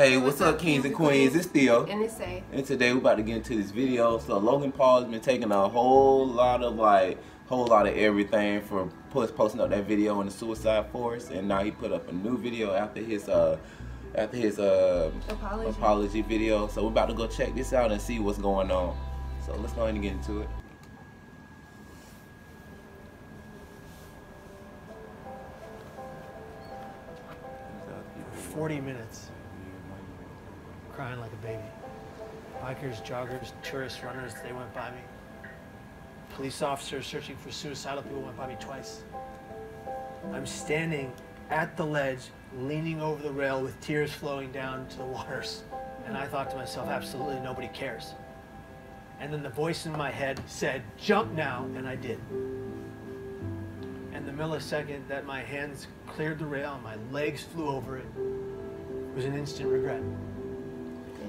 Hey, what's up, kings and queens? It's Theo. And it's Th&Ce. And today we're about to get into this video. So Logan Paul has been taking a whole lot of everything for posting up that video on the Suicide Force, and now he put up a new video after his apology video. So we're about to go check this out and see what's going on. So let's go ahead and get into it. 40 minutes, crying like a baby. Bikers, joggers, tourists, runners, they went by me. Police officers searching for suicidal people went by me twice. I'm standing at the ledge, leaning over the rail with tears flowing down to the waters. And I thought to myself, absolutely nobody cares. And then the voice in my head said, jump now, and I did. And the millisecond that my hands cleared the rail and my legs flew over it was an instant regret.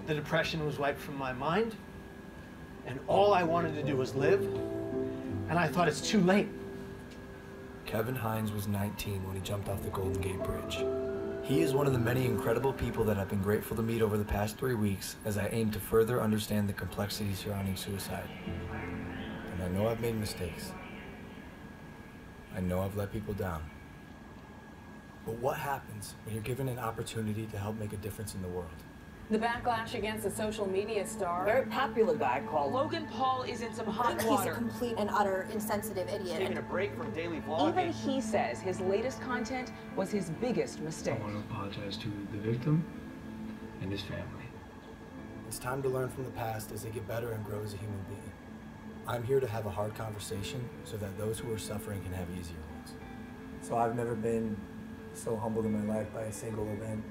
The depression was wiped from my mind, and all I wanted to do was live, and I thought it's too late. Kevin Hines was 19 when he jumped off the Golden Gate Bridge. He is one of the many incredible people that I've been grateful to meet over the past 3 weeks as I aim to further understand the complexities surrounding suicide. And I know I've made mistakes. I know I've let people down. But what happens when you're given an opportunity to help make a difference in the world? The backlash against the social media star, very popular guy called Logan Paul, is in some hot water. He's a complete and utter insensitive idiot. Taking a break from daily vlogging. Even he says his latest content was his biggest mistake. I want to apologize to the victim and his family. It's time to learn from the past as they get better and grow as a human being. I'm here to have a hard conversation so that those who are suffering can have easier ones. So I've never been so humbled in my life by a single event.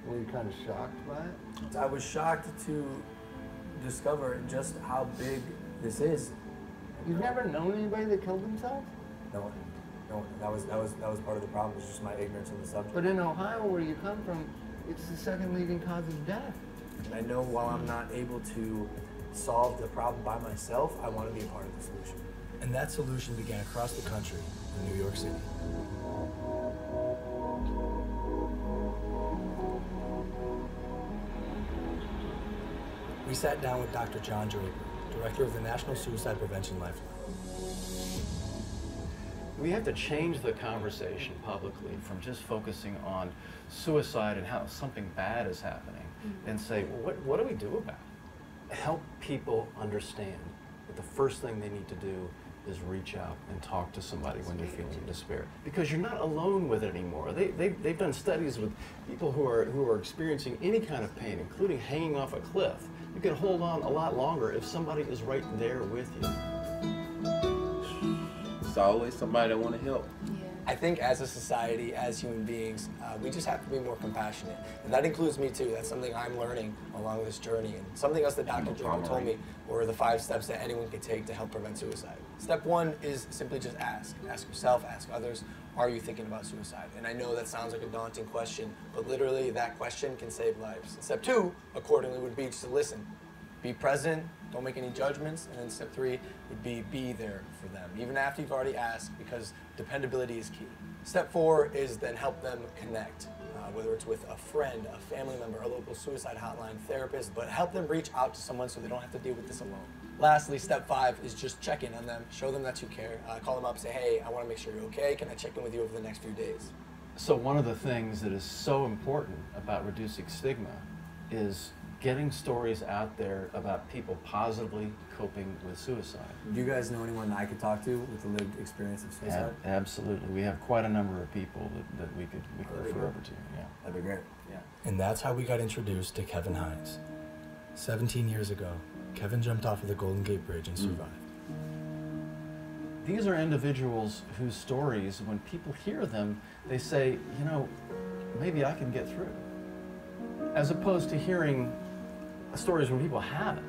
Were you kind of shocked by it? I was shocked to discover just how big this is. You've never known anybody that killed themselves? No one. No one. That was part of the problem. It's just my ignorance of the subject. But in Ohio, where you come from, it's the second leading cause of death. And I know while I'm not able to solve the problem by myself, I want to be a part of the solution. And that solution began across the country in New York City. We sat down with Dr. John Draper, director of the National Suicide Prevention Lifeline. We have to change the conversation publicly from just focusing on suicide and how something bad is happening, and say, well, what do we do about it? Help people understand that the first thing they need to do is reach out and talk to somebody when they're feeling despair. Because you're not alone with it anymore. They've done studies with people who are experiencing any kind of pain, including hanging off a cliff. You can hold on a lot longer if somebody is right there with you. There's always somebody that want to help. I think as a society, as human beings, we just have to be more compassionate. And that includes me too. That's something I'm learning along this journey. And something else that Dr. Draper told me were the 5 steps that anyone can take to help prevent suicide. Step 1 is simply just ask. Ask yourself, ask others, are you thinking about suicide? And I know that sounds like a daunting question, but literally that question can save lives. Step 2, accordingly, would be just to listen. Be present, don't make any judgments, and then step 3 would be there for them, even after you've already asked, because dependability is key. Step 4 is then help them connect, whether it's with a friend, a family member, a local suicide hotline, therapist, but help them reach out to someone so they don't have to deal with this alone. Lastly, step 5 is just check in on them, show them that you care, call them up, say, hey, I want to make sure you're okay, can I check in with you over the next few days? So one of the things that is so important about reducing stigma is getting stories out there about people positively coping with suicide. Do you guys know anyone I could talk to with a lived experience of suicide? Absolutely. We have quite a number of people that we could refer over to. Yeah. That'd be great. Yeah. And that's how we got introduced to Kevin Hines. 17 years ago, Kevin jumped off of the Golden Gate Bridge and survived. These are individuals whose stories, when people hear them, they say, you know, maybe I can get through. As opposed to hearing stories when people haven't.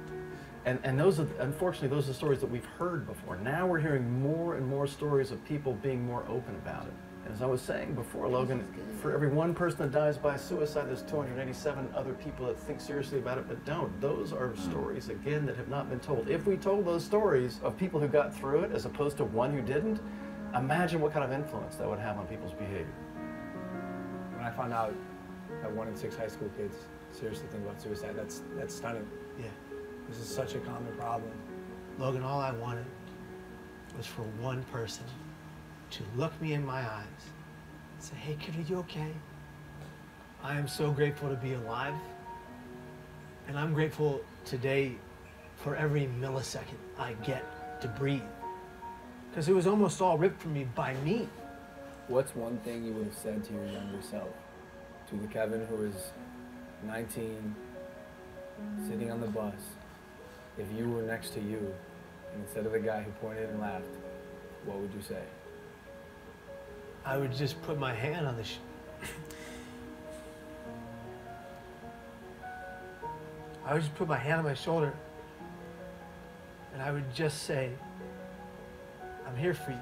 And those are, unfortunately, those are the stories that we've heard before. Now we're hearing more and more stories of people being more open about it. And as I was saying before, Logan, for every 1 person that dies by suicide, there's 287 other people that think seriously about it but don't. Those are stories, again, that have not been told. If we told those stories of people who got through it as opposed to one who didn't, imagine what kind of influence that would have on people's behavior. When I found out that 1 in 6 high school kids seriously think about suicide. That's stunning. Yeah. This is such a common problem. Logan, all I wanted was for one person to look me in my eyes and say, hey kid, are you okay? I am so grateful to be alive. And I'm grateful today for every millisecond I get to breathe. Because it was almost all ripped from me by me. What's one thing you would have said to your younger self? To the Kevin who was 19, sitting on the bus, if you were next to you, and instead of the guy who pointed and laughed, what would you say? I would just put my hand on the I would just put my hand on my shoulder and I would just say, I'm here for you.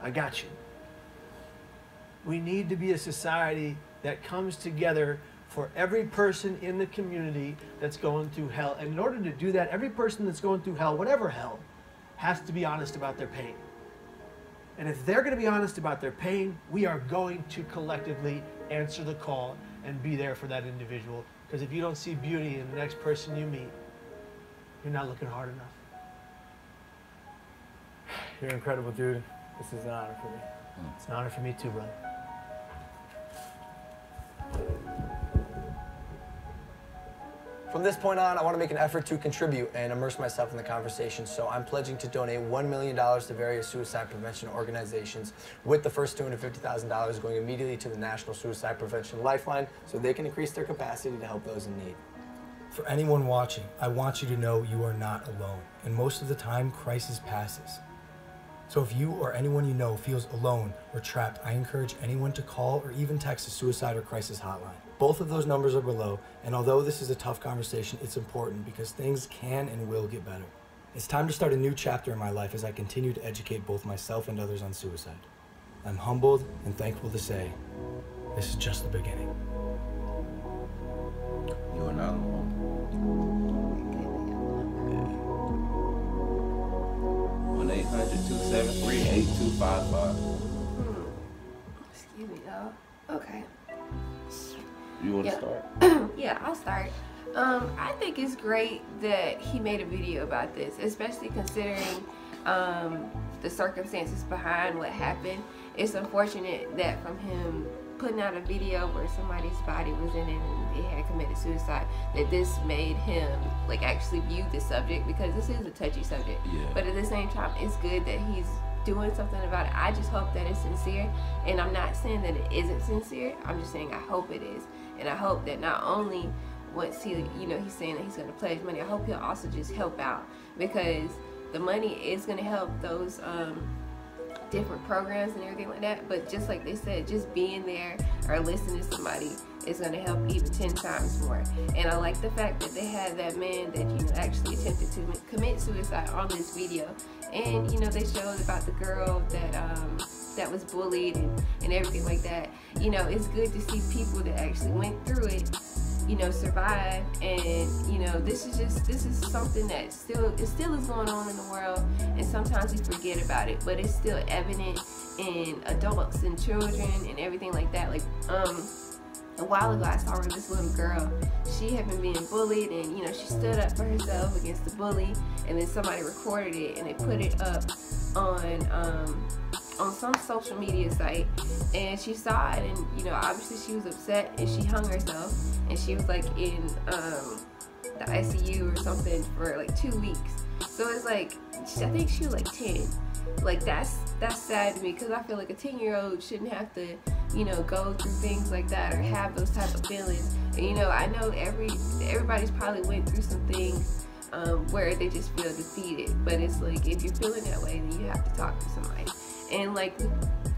I got you. We need to be a society that comes together for every person in the community that's going through hell. And in order to do that, every person that's going through hell, whatever hell, has to be honest about their pain. And if they're going to be honest about their pain, we are going to collectively answer the call and be there for that individual. Because if you don't see beauty in the next person you meet, you're not looking hard enough. You're incredible, dude. This is an honor for me. It's an honor for me too, brother. From this point on, I want to make an effort to contribute and immerse myself in the conversation, so I'm pledging to donate $1 million to various suicide prevention organizations, with the first $250,000 going immediately to the National Suicide Prevention Lifeline so they can increase their capacity to help those in need. For anyone watching, I want you to know you are not alone, and most of the time, crisis passes. So if you or anyone you know feels alone or trapped, I encourage anyone to call or even text a suicide or crisis hotline. Both of those numbers are below, and although this is a tough conversation, it's important because things can and will get better. It's time to start a new chapter in my life as I continue to educate both myself and others on suicide. I'm humbled and thankful to say, this is just the beginning. You are not alone. 1-800-273-8255. Excuse me, y'all. Okay. You want to start? Yeah, I'll start. I think it's great that he made a video about this, especially considering the circumstances behind what happened. It's unfortunate that from him putting out a video where somebody's body was in it and they had committed suicide, that this made him like actually view this subject, because this is a touchy subject. Yeah. But at the same time, it's good that he's doing something about it. I just hope that it's sincere, and I'm not saying that it isn't sincere. I'm just saying I hope it is, and I hope that not only once he, he's saying that he's going to pledge money, I hope he'll also just help out, because the money is going to help those different programs and everything like that. But just like they said, just being there or listening to somebody is going to help even 10 times more. And I like the fact that they had that man that actually attempted to commit suicide on this video, and they showed about the girl that was bullied and everything like that. It's good to see people that actually went through it survive, and this is something that still is going on in the world, and sometimes we forget about it, but it's still evident in adults and children and everything like that. Like a while ago I saw this little girl, she had been being bullied, and she stood up for herself against the bully, and then somebody recorded it and they put it up on some social media site, and she saw it, and obviously she was upset, and she hung herself, and she was like in the ICU or something for like 2 weeks. So it's like, I think she was like 10. Like that's sad to me, because I feel like a 10-year-old shouldn't have to go through things like that or have those type of feelings. And I know everybody's probably went through some things where they just feel defeated, but it's like, if you're feeling that way, then you have to talk to somebody. And like,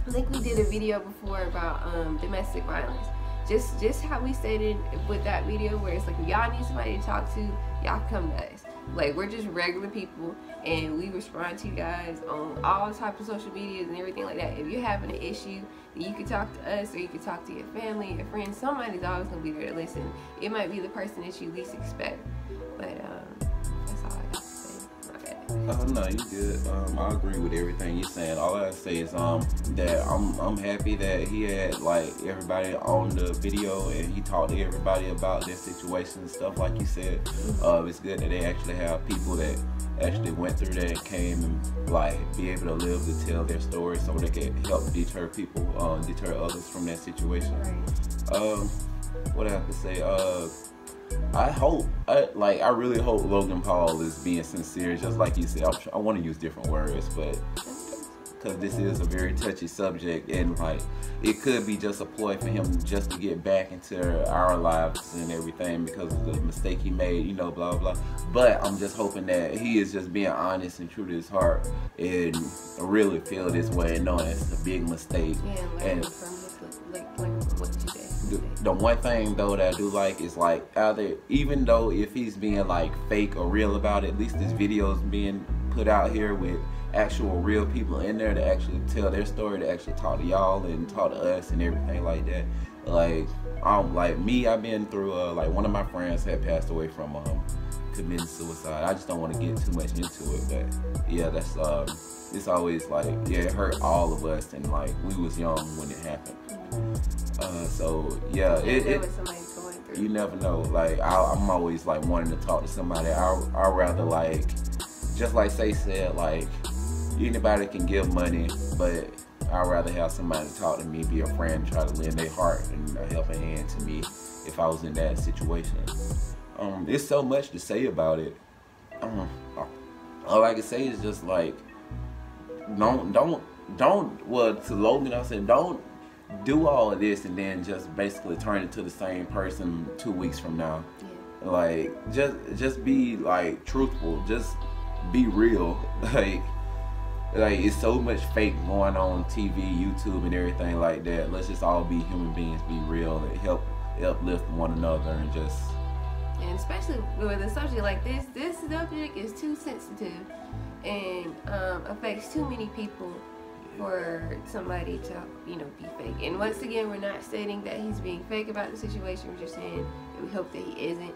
I think we did a video before about domestic violence. Just how we stated with that video, where it's like, if y'all need somebody to talk to, y'all come to us. Like, we're just regular people, and we respond to you guys on all types of social medias and everything like that. If you're having an issue, you can talk to us, or you can talk to your family, your friends. Somebody's always gonna be there to listen. It might be the person that you least expect, but that's all I got to say. My bad. Oh no, you good. I agree with everything you're saying. All I say is that I'm happy that he had like everybody on the video and he talked to everybody about their situation and stuff like you said. It's good that they actually have people that actually went through that and came and like be able to live to tell their story so they can help deter people, deter others from that situation. Right. What I have to say, I really hope Logan Paul is being sincere, just like you said. I want to use different words, but because this is a very touchy subject, and like it could be just a ploy for him just to get back into our lives and everything because of the mistake he made, you know, blah blah. But I'm just hoping that he is just being honest and true to his heart and really feel this way and knowing it's a big mistake. Yeah, and learn from what you said. The one thing though that I do like is like either, even though if he's being like fake or real about it, at least this video is being put out here with actual real people in there to actually tell their story, to actually talk to y'all and talk to us and everything like that. Like I've been through like one of my friends had passed away from committing suicide. I just don't want to get too much into it, but yeah, that's it's always like, yeah, it hurt all of us, and like we was young when it happened. So yeah, you never know. Like I'm always like wanting to talk to somebody. I'd rather like, just like Th&Ce said, like anybody can give money, but I'd rather have somebody to talk to me, be a friend, try to lend their heart and a helping hand to me if I was in that situation. There's so much to say about it. All I can say is just like, well, to Logan I said, don't do all of this and then just basically turn into the same person 2 weeks from now. Yeah. Like just be like truthful, just be real. Like it's so much fake going on TV, YouTube and everything like that. Let's just all be human beings, be real, and help uplift one another, and just, and especially with a subject like this subject is too sensitive and affects too many people for somebody to, you know, be fake. And once again, we're not stating that he's being fake about the situation. We're just saying that we hope that he isn't,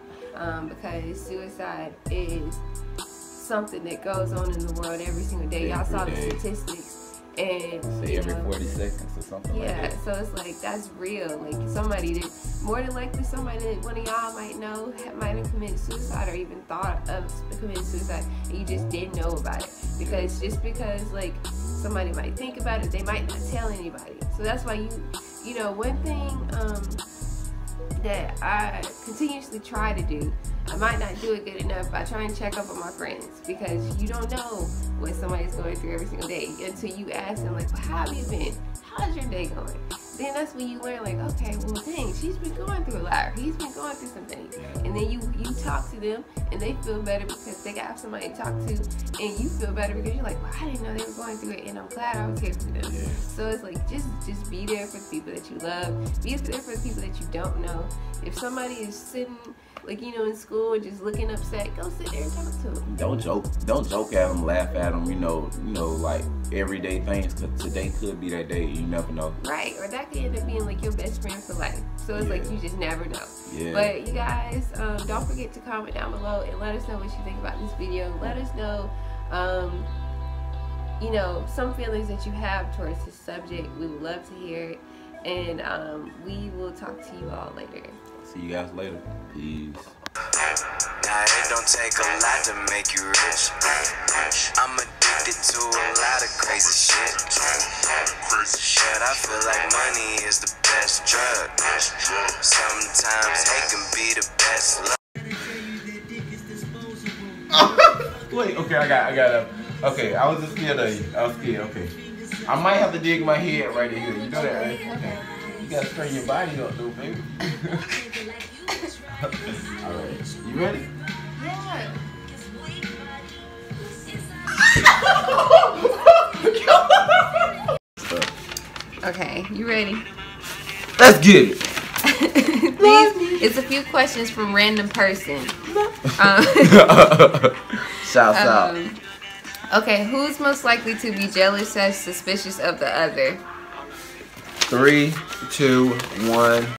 because suicide is something that goes on in the world every single day. Y'all saw the statistics, and say every 40 seconds or something like that. Yeah, so it's like that's real. Like somebody that, more than likely, somebody that one of y'all might know might have committed suicide or even thought of committing suicide, and you just didn't know about it. Because just because like somebody might think about it, they might not tell anybody. So that's why you know, one thing that I continuously try to do, I might not do it good enough, I try and check up on my friends, because you don't know what somebody's going through every single day until you ask them, like, well, how have you been? How's your day going? Then that's when you learn, like, okay, well, dang, she's been going through a lot, or he's been going through some things. And then you talk to them, and they feel better because they got somebody to talk to, and you feel better because you're like, well, I didn't know they were going through it, and I'm glad I was here for them. Yeah. So it's like, just be there for the people that you love, be there for the people that you don't know. If somebody is sitting, like, you know, in school and just looking upset, go sit there and talk to them. Don't joke at them, laugh at them, you know, like everyday things, because today could be that day, you never know. Right, or that could end up being like your best friend for life. So it's like, you just never know. Yeah. But you guys, don't forget to comment down below and let us know what you think about this video. Let us know, you know, some feelings that you have towards this subject. We would love to hear it. And we will talk to you all later. See you guys later. Peace. Now it don't take a lot to make you rich. I'm addicted to a lot of crazy shit. But I feel like money is the best drug. Sometimes hate can be the best love. Wait, okay, I got okay, I was just scared of you. I was scared, okay. I might have to dig my head right here. You know that, right? Okay. You gotta straighten your body up, though, baby. Alright, you ready? Yeah. Okay, you ready? Let's get it. It's a few questions from random person. Shouts out. Okay, who's most likely to be jealous or suspicious of the other? 3, 2, 1.